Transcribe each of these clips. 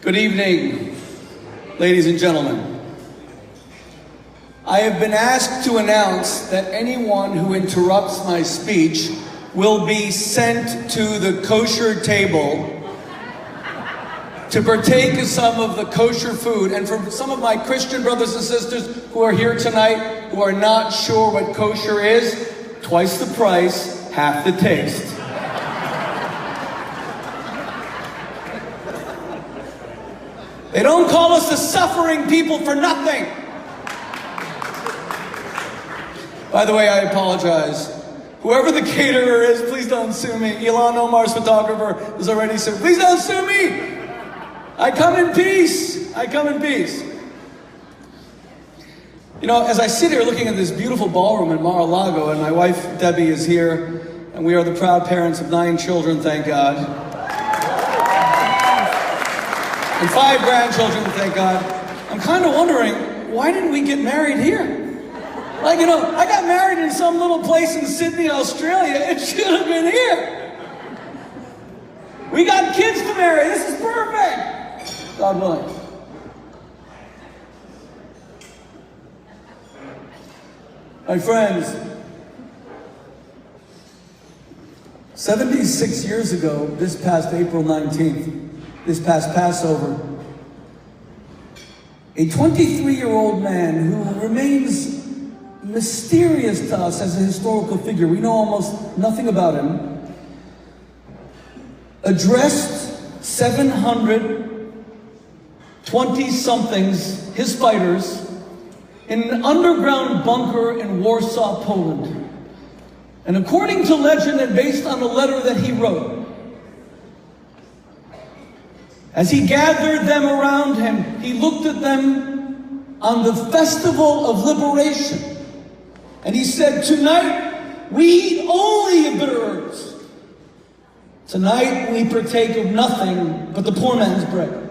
Good evening, ladies and gentlemen. I have been asked to announce that anyone who interrupts my speech will be sent to the kosher table to partake of some of the kosher food. And for some of my Christian brothers and sisters who are here tonight who are not sure what kosher is, twice the price, half the taste. They don't call us the suffering people for nothing. By the way, I apologize. Whoever the caterer is, please don't sue me. Ilan Omar's photographer is already sued. Please don't sue me. I come in peace. I come in peace. You know, as I sit here looking at this beautiful ballroom in Lago, and my wife Debbie is here, and we are the proud parents of 9 children, thank God. And 5 grandchildren, thank God. I'm kind of wondering, why didn't we get married here? Like, you know, I got married in some little place in Sydney, Australia. It should have been here. We got kids to marry. This is perfect. God willing. My friends, 76 years ago, this past April 19th, this past Passover, a 23-year-old man who remains mysterious to us as a historical figure, we know almost nothing about him, addressed 700 20-somethings, his fighters, in an underground bunker in Warsaw, Poland. And according to legend and based on a letter that he wrote, as he gathered them around him, he looked at them on the festival of liberation. And he said, tonight we eat only of bitter herbs. Tonight we partake of nothing but the poor man's bread.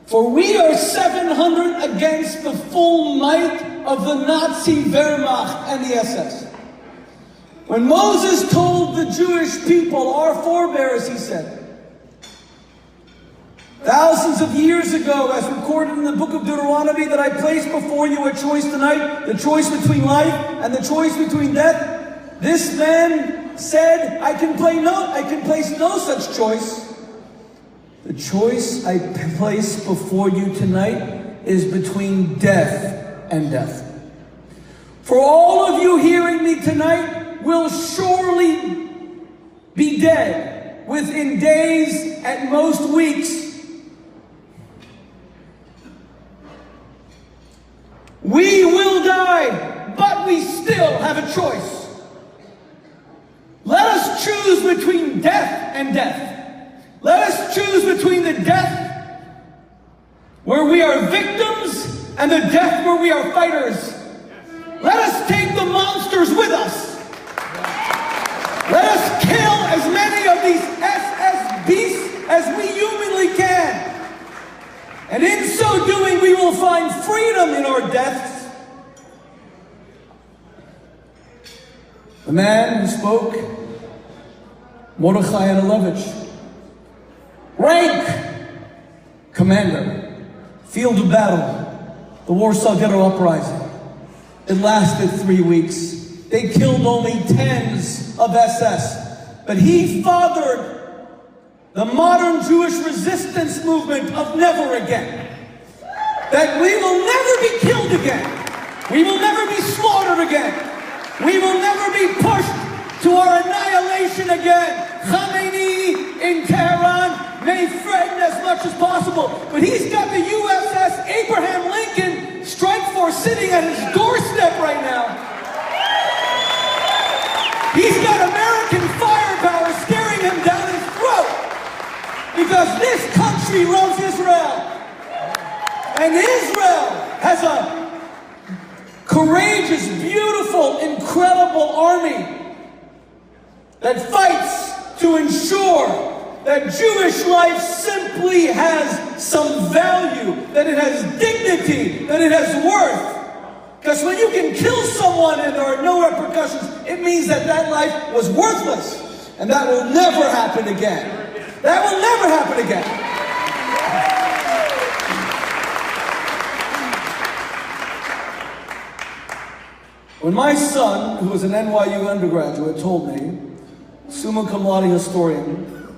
For we are 700 against the full might of the Nazi Wehrmacht and the SS. When Moses told the Jewish people, our forebears, he said, thousands of years ago, as recorded in the book of Deuteronomy, that I place before you a choice tonight, the choice between life and the choice between death. This man said, I can place no such choice. The choice I place before you tonight is between death and death. For all of you hearing me tonight will surely be dead within days, at most weeks. We will die, but we still have a choice. Let us choose between death and death. Let us choose between the death where we are victims and the death where we are fighters. Let us take the monsters with us. Let us kill as many of these SS beasts as we humanly can. And in so doing, we will find freedom in our deaths. The man who spoke, Mordechai Adelevich, rank commander, field of battle, the Warsaw Ghetto Uprising. It lasted 3 weeks. They killed only tens of SS, but he fathered the modern Jewish resistance movement of never again. That we will never be killed again. We will never be slaughtered again. We will never be pushed to our annihilation again. Khomeini in Tehran may threaten as much as possible, but he's got the USS Abraham Lincoln Strike Force sitting at his doorstep right now. He's got American firepower staring him down his throat. Because this country loves Israel. And Israel has a courageous, beautiful, incredible army that fights to ensure that Jewish life simply has some value, that it has dignity, that it has worth. Because when you can kill someone and there are no repercussions, it means that that life was worthless. And that will never happen again. That will never happen again. When my son, who was an NYU undergraduate, told me, summa cum laude historian,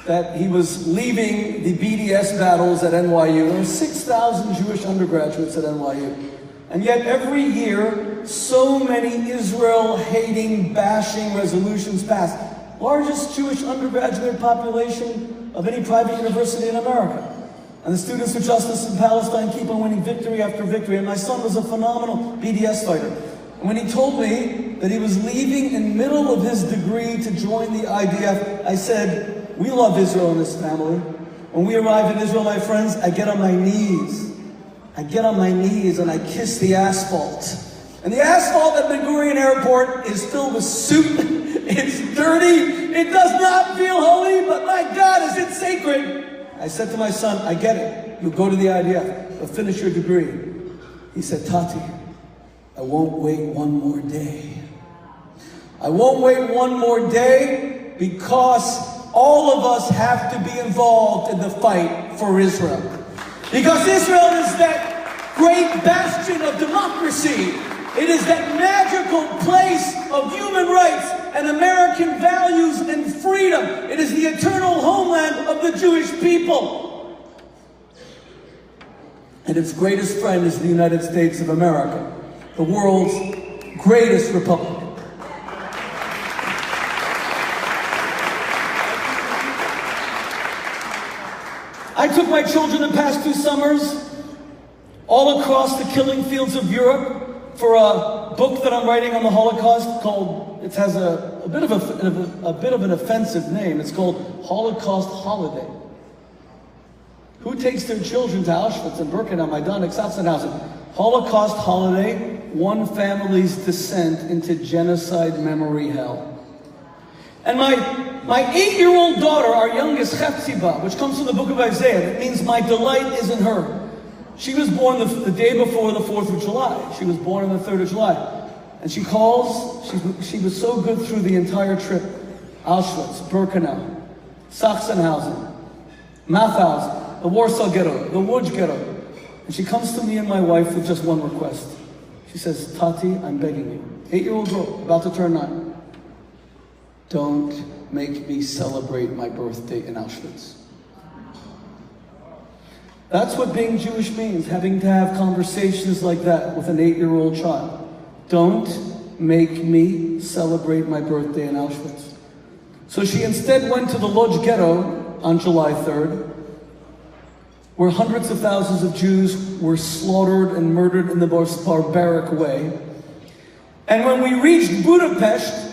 that he was leaving the BDS battles at NYU. There were 6,000 Jewish undergraduates at NYU. And yet every year, so many Israel-hating, bashing resolutions passed. Largest Jewish undergraduate population of any private university in America. And the Students for Justice in Palestine keep on winning victory after victory. And my son was a phenomenal BDS fighter. And when he told me that he was leaving in the middle of his degree to join the IDF, I said, we love Israel in this family. When we arrive in Israel, my friends, I get on my knees. I get on my knees and I kiss the asphalt. And the asphalt at Ben Gurion Airport is filled with soot. It's dirty. It does not feel holy, but my God, is it sacred. I said to my son, I get it. You'll go to the IDF. You'll finish your degree. He said, Tati, I won't wait one more day. I won't wait one more day because all of us have to be involved in the fight for Israel. Because Israel is that great bastion of democracy. It is that magical place of human rights and American values and freedom. It is the eternal homeland of the Jewish people. And its greatest friend is the United States of America, the world's greatest republic. I took my children the past 2 summers all across the killing fields of Europe for a book that I'm writing on the Holocaust called, it has a bit of an offensive name. It's called Holocaust Holiday. Who takes their children to Auschwitz and Birkenau, Maidanek, Sachsenhausen? Holocaust Holiday, one family's descent into genocide memory hell. And my 8-year-old daughter, our youngest, Chefziba, which comes from the book of Isaiah, it means my delight is in her. She was born the day before the 4th of July. She was born on the 3rd of July. And she calls, she was so good through the entire trip. Auschwitz, Birkenau, Sachsenhausen, Mauthausen, the Warsaw Ghetto, the Łódź Ghetto. And she comes to me and my wife with just one request. She says, Tati, I'm begging you. 8-year-old girl, about to turn 9. Don't make me celebrate my birthday in Auschwitz. That's what being Jewish means, having to have conversations like that with an 8-year-old child. Don't make me celebrate my birthday in Auschwitz. So she instead went to the Łódź Ghetto on July 3rd, where hundreds of thousands of Jews were slaughtered and murdered in the most barbaric way. And when we reached Budapest,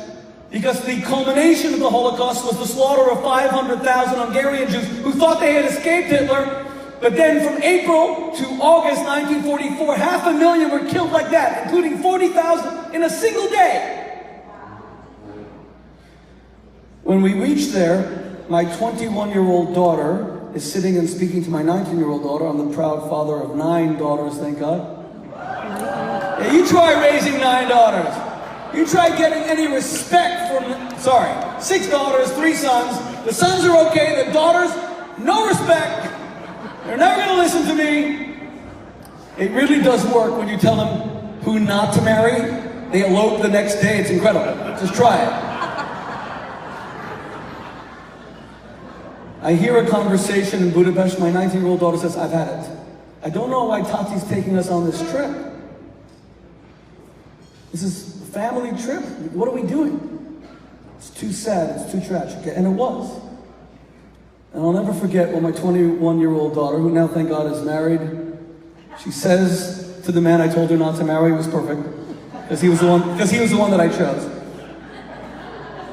because the culmination of the Holocaust was the slaughter of 500,000 Hungarian Jews who thought they had escaped Hitler, but then from April to August 1944, 500,000 were killed like that, including 40,000 in a single day. When we reached there, my 21-year-old daughter is sitting and speaking to my 19-year-old daughter. I'm the proud father of 9 daughters, thank God. Yeah, you try raising 9 daughters. You try getting any respect from, 6 daughters, 3 sons. The sons are okay, the daughters, no respect. They're never going to listen to me. It really does work when you tell them who not to marry. They elope the next day. It's incredible. Just try it. I hear a conversation in Budapest. My 19-year-old daughter says, I've had it. I don't know why Tati's taking us on this trip. This is a family trip. What are we doing? It's too sad. It's too tragic. And it was. And I'll never forget when my 21-year-old daughter, who now, thank God, is married, she says to the man I told her not to marry, was perfect, because he was the one that I chose.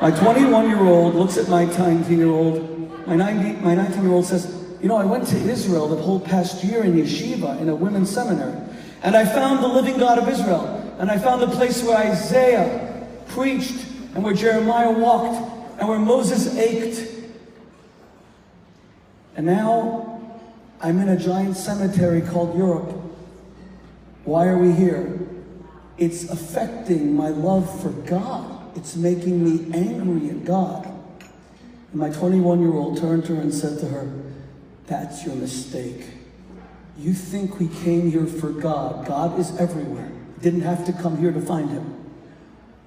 My 21-year-old looks at my 19-year-old. My 19-year-old says, you know, I went to Israel the whole past year in yeshiva, in a women's seminary, and I found the living God of Israel, and I found the place where Isaiah preached, and where Jeremiah walked, and where Moses ached. And now, I'm in a giant cemetery called Europe. Why are we here? It's affecting my love for God. It's making me angry at God. And my 21-year-old turned to her and said to her, that's your mistake. You think we came here for God. God is everywhere. didn't have to come here to find him.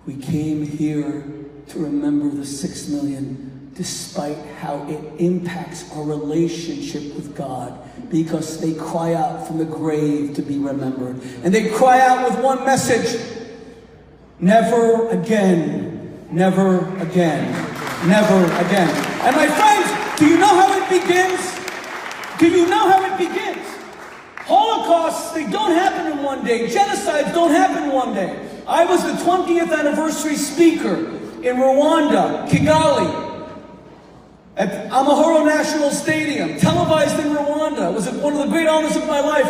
We came here to remember the 6 million, despite how it impacts our relationship with God, because they cry out from the grave to be remembered. And they cry out with one message: never again, never again, never again. And my friends, do you know how it begins? Do you know how it begins? Holocausts, they don't happen in one day. Genocides don't happen in one day. I was the 20th anniversary speaker in Rwanda, Kigali, at Amahoro National Stadium, televised in Rwanda. It was one of the great honors of my life.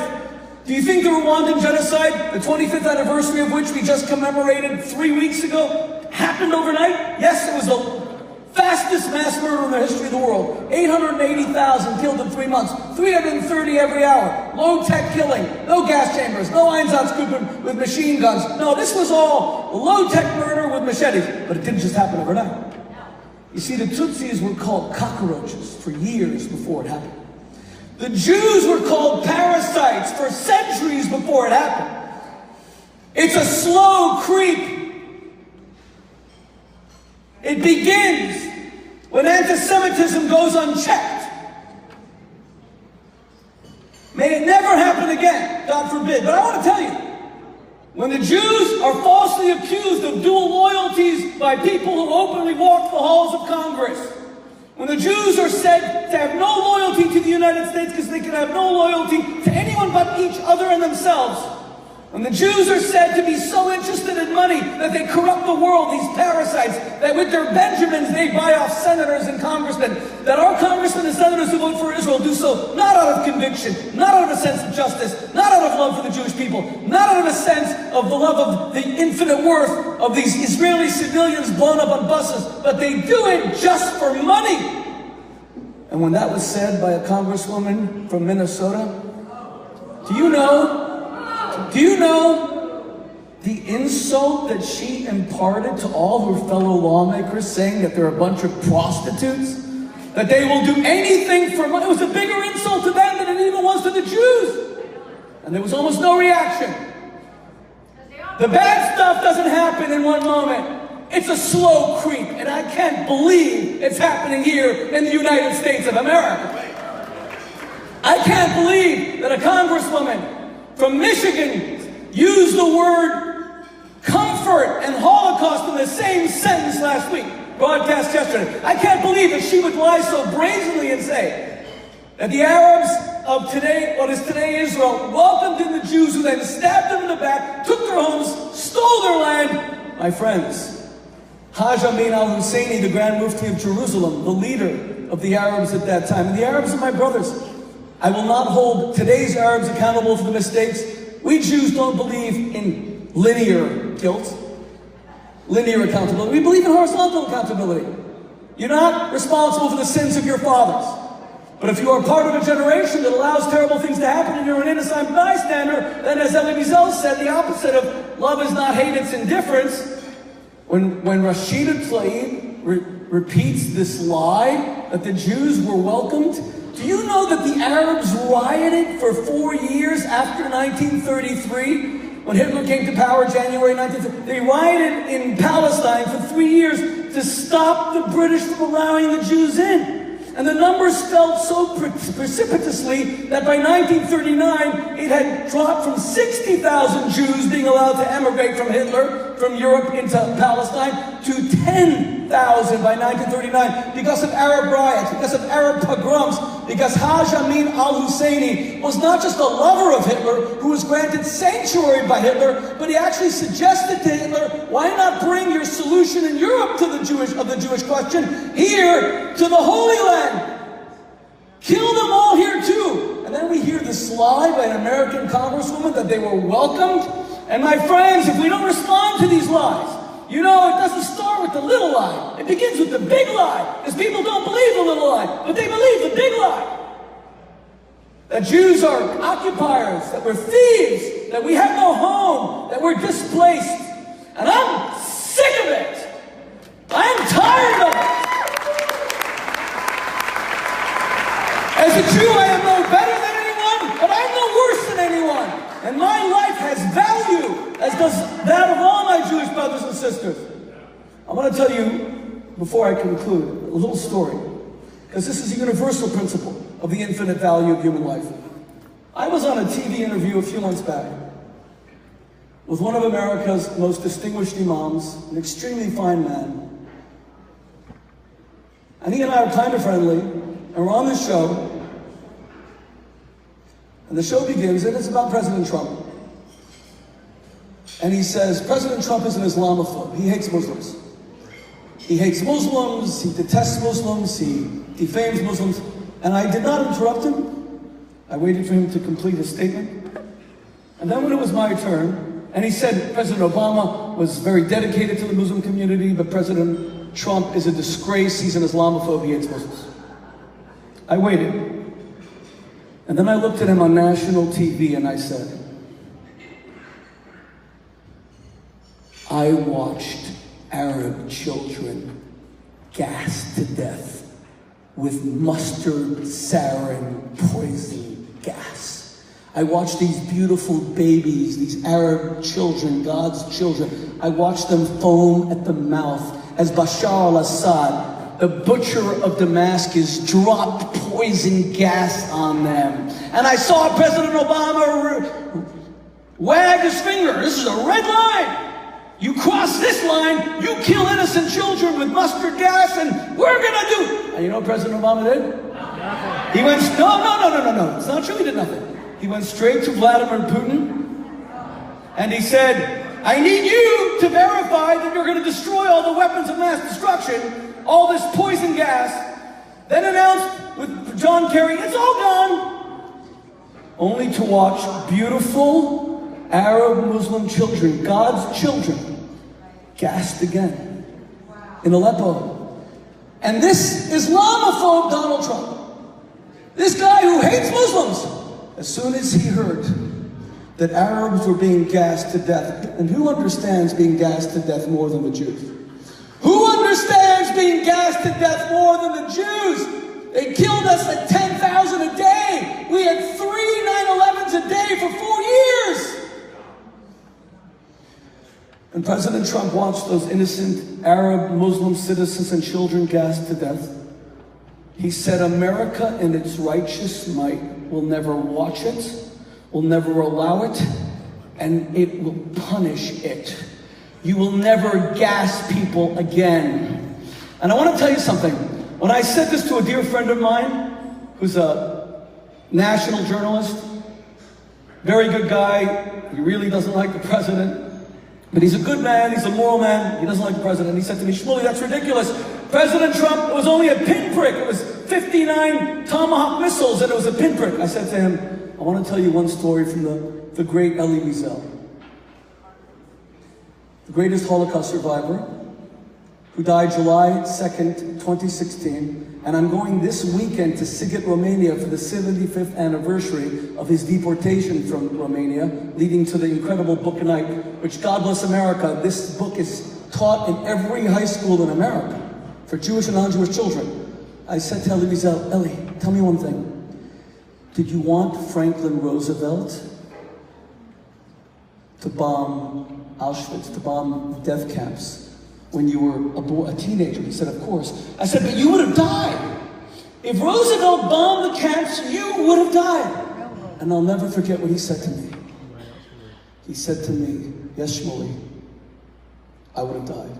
Do you think the Rwandan genocide, the 25th anniversary of which we just commemorated 3 weeks ago, happened overnight? Yes, it was the fastest mass murder in the history of the world. 880,000 killed in 3 months, 330 every hour. Low-tech killing, no gas chambers, no Einsatzgruppen with machine guns. No, this was all low-tech murder with machetes. But it didn't just happen overnight. You see, the Tutsis were called cockroaches for years before it happened. The Jews were called parasites for centuries before it happened. It's a slow creep. It begins when antisemitism goes unchecked. May it never happen again, God forbid. But I want to tell you, when the Jews are falsely accused of dual loyalties by people who openly walk the halls of Congress, when the Jews are said to have no loyalty to the United States because they can have no loyalty to anyone but each other and themselves, when the Jews are said to be so interested in money that they corrupt the world, these parasites, that with their Benjamins they buy off senators and congressmen, that our congressmen and senators who vote for Israel do so not out of conviction, not out of a sense of justice, not out of love for the Jewish people, not out of a sense of the love of the infinite worth of these Israeli civilians blown up on buses, but they do it just for money. And when that was said by a congresswoman from Minnesota, do you know the insult that she imparted to all her fellow lawmakers, saying that they're a bunch of prostitutes? That they will do anything for money? It was a bigger insult to them than it even was to the Jews. And there was almost no reaction. The bad stuff doesn't happen in one moment. It's a slow creep, and I can't believe it's happening here in the United States of America. I can't believe that a congresswoman from Michigan used the word comfort and Holocaust in the same sentence last week, broadcast yesterday. I can't believe that she would lie so brazenly and say that the Arabs of today, what is today Israel, welcomed in the Jews who then stabbed them in the back, took their homes, stole their land. My friends, Haj Amin al-Husseini, the Grand Mufti of Jerusalem, the leader of the Arabs at that time, and the Arabs are my brothers. I will not hold today's Arabs accountable for the mistakes. We Jews don't believe in linear guilt, linear accountability. We believe in horizontal accountability. You're not responsible for the sins of your fathers. But if you are part of a generation that allows terrible things to happen and you're an innocent bystander, then as Elie Wiesel said, the opposite of love is not hate, it's indifference. When Rashida Tlaib repeats this lie that the Jews were welcomed, do you know that the Arabs rioted for 4 years after 1933? When Hitler came to power, January 1933, they rioted in Palestine for 3 years to stop the British from allowing the Jews in. And the numbers fell so precipitously that by 1939, it had dropped from 60,000 Jews being allowed to emigrate from Hitler, from Europe into Palestine, to 10,000 by 1939 because of Arab riots, because of Arab pogroms, because Haj Amin al-Husseini was not just a lover of Hitler, who was granted sanctuary by Hitler, but he actually suggested to Hitler, why not bring your solution in Europe to the Jewish question here to the Holy Land? Kill them all here too. And then we hear this lie by an American congresswoman that they were welcomed. And my friends, if we don't respond to these lies, you know, it doesn't start with the little lie. It begins with the big lie. Because people don't believe the little lie, but they believe the big lie. That Jews are occupiers, that we're thieves, that we have no home, that we're displaced. And I'm sick of it. I'm tired of it. As a Jew, I am no better than anyone, but I'm no worse than anyone. And my life has value, as does that of all my Jewish brothers and sisters. I want to tell you, before I conclude, a little story, because this is a universal principle of the infinite value of human life. I was on a TV interview a few months back with one of America's most distinguished imams, an extremely fine man. And he and I are kind of friendly, and we're on this show, and the show begins, and it's about President Trump. And he says, President Trump is an Islamophobe. He hates Muslims. He hates Muslims, he detests Muslims, he defames Muslims. And I did not interrupt him. I waited for him to complete his statement. And then when it was my turn, and he said President Obama was very dedicated to the Muslim community, but President Trump is a disgrace, he's an Islamophobe, he hates Muslims. I waited. And then I looked at him on national TV and I said, I watched Arab children gassed to death with mustard, sarin, poison gas. I watched these beautiful babies, these Arab children, God's children. I watched them foam at the mouth as Bashar al-Assad, the butcher of Damascus, dropped poison gas on them. And I saw President Obama wag his finger. This is a red line. You cross this line, you kill innocent children with mustard gas, and we're gonna do. And you know what President Obama did? Nothing. He went, no. It's not true, he did nothing. He went straight to Vladimir Putin, and he said, I need you to verify that you're gonna destroy all the weapons of mass destruction, all this poison gas, then announced with John Kerry, it's all gone. Only to watch beautiful Arab Muslim children, God's children, gassed again in Aleppo. And this Islamophobe Donald Trump, this guy who hates Muslims, as soon as he heard that Arabs were being gassed to death, and who understands being gassed to death more than the Jews? Who understands being gassed to death more than the Jews? They killed us at 10,000 a day. We had 3 9/11s a day for 4 years. When President Trump watched those innocent Arab Muslim citizens and children gassed to death, he said, America in its righteous might will never watch it, will never allow it, and it will punish it. You will never gas people again. And I want to tell you something. When I said this to a dear friend of mine, who's a national journalist, very good guy, he really doesn't like the president, but he's a good man, he's a moral man, he doesn't like the president. He said to me, Shmuley, that's ridiculous. President Trump, it was only a pinprick. It was 59 Tomahawk missiles and it was a pinprick. I said to him, I want to tell you one story from the great Elie Wiesel, the greatest Holocaust survivor, who died July 2nd, 2016. And I'm going this weekend to Sighet, Romania for the 75th anniversary of his deportation from Romania, leading to the incredible book night, which, God bless America, this book is taught in every high school in America for Jewish and non-Jewish children. I said to Elie Wiesel, Elie, tell me one thing. Did you want Franklin Roosevelt to bomb Auschwitz, to bomb death camps when you were a teenager? He said, of course. I said, but you would have died. If Roosevelt bombed the camps, you would have died. And I'll never forget what he said to me. He said to me, yes, Shmuley, I would have died.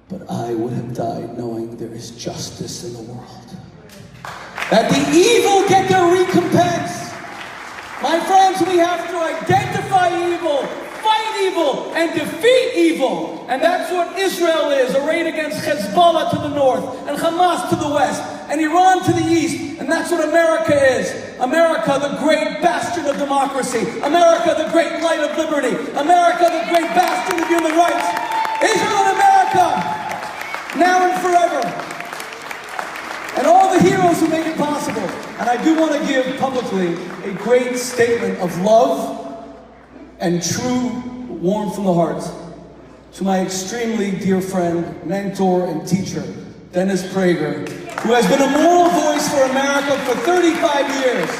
But I would have died knowing there is justice in the world. That the evil get their recompense. My friends, we have to identify evil, fight evil, and defeat evil. And that's what Israel is, arrayed against Hezbollah to the north, and Hamas to the west, and Iran to the east. And that's what America is. America, the great bastion of democracy. America, the great light of liberty. America, the great bastion of human rights. Israel and America, now and forever. And all the heroes who made it possible. And I do want to give publicly a great statement of love and true warmth from the heart to my extremely dear friend, mentor, and teacher, Dennis Prager, who has been a moral voice for America for 35 years.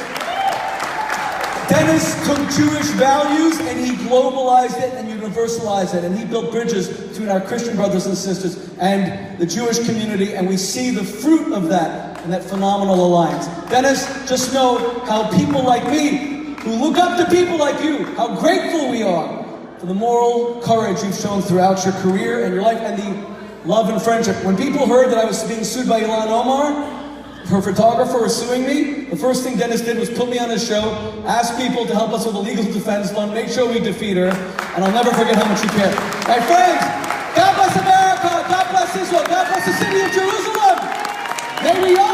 Dennis took Jewish values and he globalized it and universalized it, and he built bridges between our Christian brothers and sisters and the Jewish community, and we see the fruit of that and that phenomenal alliance. Dennis, just know how people like me, who look up to people like you, how grateful we are for the moral courage you've shown throughout your career and your life, and the love and friendship. When people heard that I was being sued by Ilan Omar, her photographer, was suing me, the first thing Dennis did was put me on his show, ask people to help us with a legal defense fund, make sure we defeat her, and I'll never forget how much he cared. My friends, God bless America, God bless Israel, God bless the city of Jerusalem. May we all